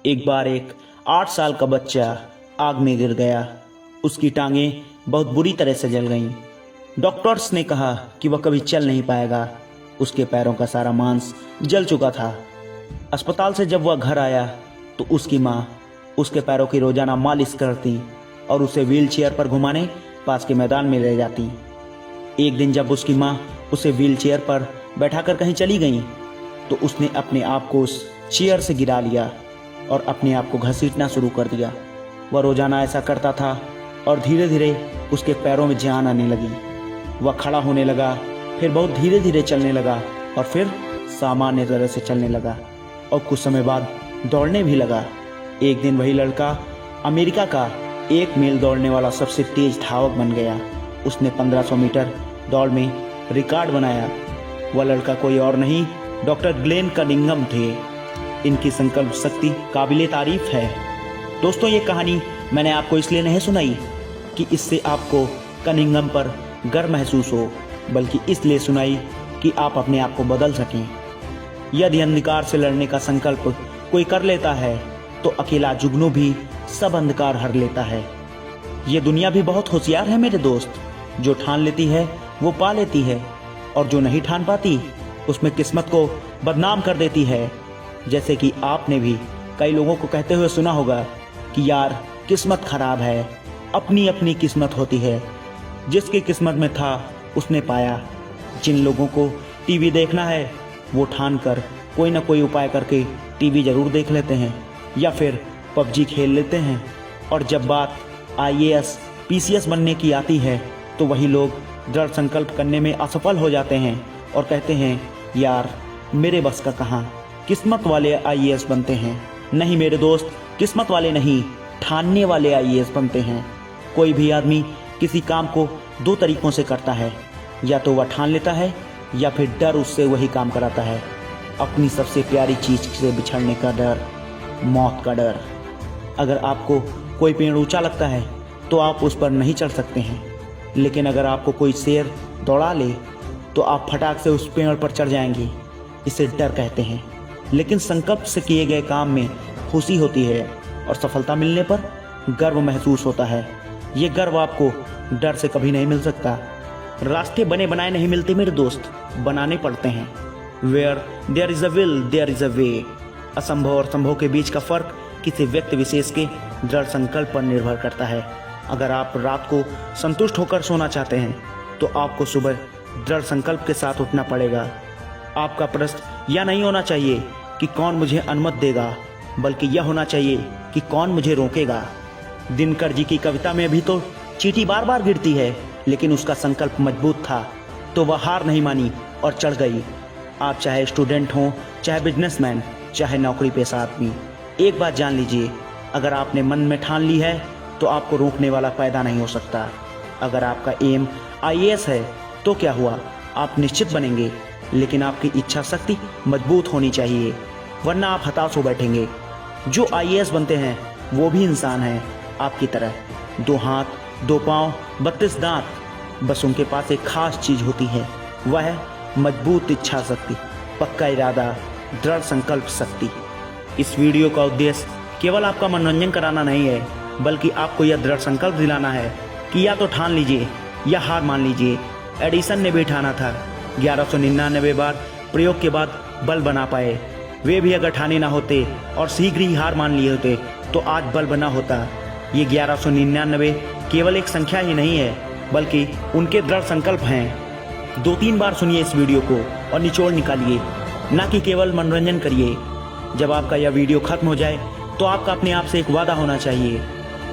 एक बार एक 8 साल का बच्चा आग में गिर गया। उसकी टांगें बहुत बुरी तरह से जल गईं। डॉक्टर्स ने कहा कि वह कभी चल नहीं पाएगा। उसके पैरों का सारा मांस जल चुका था। अस्पताल से जब वह घर आया तो उसकी माँ उसके पैरों की रोजाना मालिश करती और उसे व्हीलचेयर पर घुमाने पास के मैदान में ले जाती। एक दिन जब उसकी माँ उसे व्हीलचेयर पर बैठाकर कहीं चली गई तो उसने अपने आप को उस चेयर से गिरा लिया और अपने आप को घसीटना शुरू कर दिया। वह रोजाना ऐसा करता था और धीरे धीरे उसके पैरों में जान आने लगी। वह खड़ा होने लगा, फिर बहुत धीरे धीरे चलने लगा और फिर सामान्य तरह से चलने लगा और कुछ समय बाद दौड़ने भी लगा। एक दिन वही लड़का अमेरिका का 1 मील दौड़ने वाला सबसे तेज धावक बन गया। उसने 1500 मीटर दौड़ में रिकॉर्ड बनाया। वह लड़का कोई और नहीं, डॉक्टर ग्लेन कनिंघम थे। इनकी संकल्प शक्ति काबिले तारीफ है। दोस्तों, ये कहानी मैंने आपको इसलिए नहीं सुनाई कि इससे आपको कनिंघम पर गर्व महसूस हो, बल्कि इसलिए सुनाई कि आप अपने आप को बदल सकें। यदि अंधकार से लड़ने का संकल्प कोई कर लेता है तो अकेला जुगनू भी सब अंधकार हर लेता है। ये दुनिया भी बहुत होशियार है मेरे दोस्त। जो ठान लेती है वो पा लेती है और जो नहीं ठान पाती उसमें किस्मत को बदनाम कर देती है। जैसे कि आपने भी कई लोगों को कहते हुए सुना होगा कि यार किस्मत खराब है, अपनी अपनी किस्मत होती है। जिसकी किस्मत में था उसने पाया। जिन लोगों को टीवी देखना है वो ठान कर कोई ना कोई उपाय करके टीवी जरूर देख लेते हैं या फिर पबजी खेल लेते हैं। और जब बात IAS PCS बनने की आती है तो वही लोग दृढ़ संकल्प करने में असफल हो जाते हैं और कहते हैं यार मेरे बस का कहाँ, किस्मत वाले IAS बनते हैं। नहीं मेरे दोस्त, किस्मत वाले नहीं, ठानने वाले IAS बनते हैं। कोई भी आदमी किसी काम को 2 तरीकों से करता है, या तो वह ठान लेता है या फिर डर उससे वही काम कराता है। अपनी सबसे प्यारी चीज से बिछड़ने का डर, मौत का डर। अगर आपको कोई पेड़ ऊंचा लगता है तो आप उस पर नहीं चढ़ सकते हैं, लेकिन अगर आपको कोई शेर दौड़ा ले तो आप फटाक से उस पेड़ पर चढ़ जाएंगे। इसे डर कहते हैं। लेकिन संकल्प से किए गए काम में खुशी होती है और सफलता मिलने पर गर्व महसूस होता है। ये गर्व आपको डर से कभी नहीं मिल सकता। रास्ते बने बनाए नहीं मिलते मेरे दोस्त, बनाने पड़ते हैं। Where there is a will there is a way. असंभव और संभव के बीच का फर्क किसी व्यक्ति विशेष के दृढ़ संकल्प पर निर्भर करता है। अगर आप रात को संतुष्ट होकर सोना चाहते हैं तो आपको सुबह दृढ़ संकल्प के साथ उठना पड़ेगा। आपका प्रश्न यह नहीं होना चाहिए कि कौन मुझे अनुमति देगा, बल्कि यह होना चाहिए कि कौन मुझे रोकेगा। दिनकर जी की कविता में भी तो चींटी बार बार गिरती है, लेकिन उसका संकल्प मजबूत था तो वह हार नहीं मानी और चढ़ गई। आप चाहे स्टूडेंट हो, चाहे बिजनेसमैन, चाहे नौकरी पेशा आदमी, एक बात जान लीजिए, अगर आपने मन में ठान ली है तो आपको रोकने वाला पैदा नहीं हो सकता। अगर आपका एम IAS है तो क्या हुआ, आप निश्चित बनेंगे, लेकिन आपकी इच्छा शक्ति मजबूत होनी चाहिए, वरना आप हताश हो बैठेंगे। जो IAS बनते हैं वो भी इंसान हैं आपकी तरह। 2 हाथ, 2 पाँव, 32 दांत। बस उनके पास एक खास चीज होती है, वह है मजबूत इच्छा शक्ति, पक्का इरादा, दृढ़ संकल्प शक्ति। इस वीडियो का उद्देश्य केवल आपका मनोरंजन कराना नहीं है, बल्कि आपको यह दृढ़ संकल्प दिलाना है कि या तो ठान लीजिए या हार मान लीजिए। एडिसन ने भी ठाना था। 1199 बार प्रयोग के बाद बल्ब बना पाए। वे भी अगर ठाने ना होते और शीघ्र ही हार मान लिए होते तो आज बल्ब बना होता। ये 1199 केवल एक संख्या ही नहीं है, बल्कि उनके दृढ़ संकल्प हैं। 2-3 बार सुनिए इस वीडियो को और निचोड़ निकालिए, ना कि केवल मनोरंजन करिए। जब आपका यह वीडियो खत्म हो जाए तो आपका अपने आप से एक वादा होना चाहिए,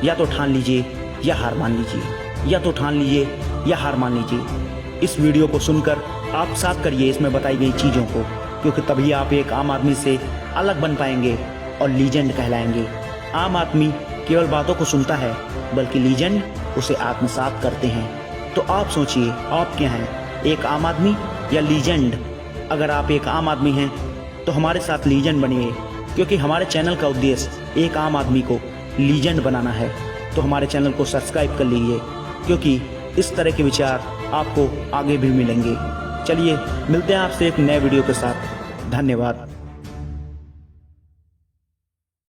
या तो ठान लीजिए या हार मान लीजिए, या तो ठान लीजिए या हार मान लीजिए। इस वीडियो को सुनकर आप साथ करिए इसमें बताई गई चीज़ों को, क्योंकि तभी आप एक आम आदमी से अलग बन पाएंगे और लीजेंड कहलाएंगे। आम आदमी केवल बातों को सुनता है, बल्कि लीजेंड उसे आत्मसात करते हैं। तो आप सोचिए, आप क्या हैं, एक आम आदमी या लीजेंड? अगर आप एक आम आदमी हैं तो हमारे साथ लीजेंड बनिए, क्योंकि हमारे चैनल का उद्देश्य एक आम आदमी को लीजेंड बनाना है। तो हमारे चैनल को सब्सक्राइब कर लीजिए, क्योंकि इस तरह के विचार आपको आगे भी मिलेंगे। चलिए मिलते हैं आपसे एक नए वीडियो के साथ। धन्यवाद।